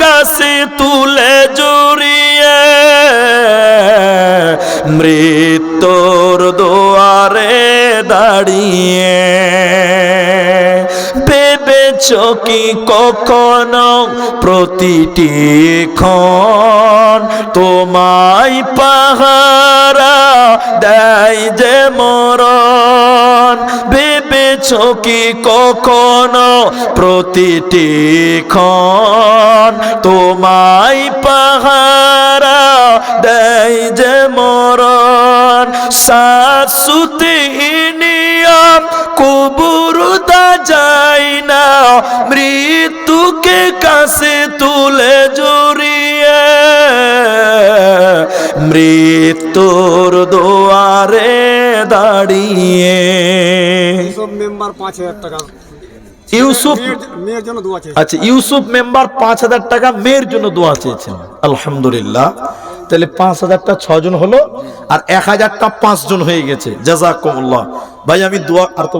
কাছে তুলে জড়িয়ে মৃত্যুর দুয়ারে দাঁড়িয়ে ভেবেছো কি কখনো প্রতিটি ক্ষণ তোমায় পাহারা দেয় যে মরণ ভেবেছো কি কখনো প্রতিটি ক্ষণ তোমায় পাহারা দেয় যে মরণ শাশ্বতী নিয়ম কবর দা যায় না মৃত্যুকে কাছে তুলে জড়িয়ে মৃত্যুর দুয়ারে দাঁড়িয়ে সব মেম্বার 5,000 টাকা ইউসুফ মেয়ের জন্য দোয়া চেয়েছে। আচ্ছা ইউসুফ মেম্বার 5,000 টাকা মেয়ের জন্য দোয়া চেয়েছেন আলহামদুলিল্লাহ। তাহলে 5,000টা 6 জন হলো আর 1,000টা 5 জন হয়ে গেছে। জাযাকুমুল্লাহ। ভাই আমি দোয়া আর তো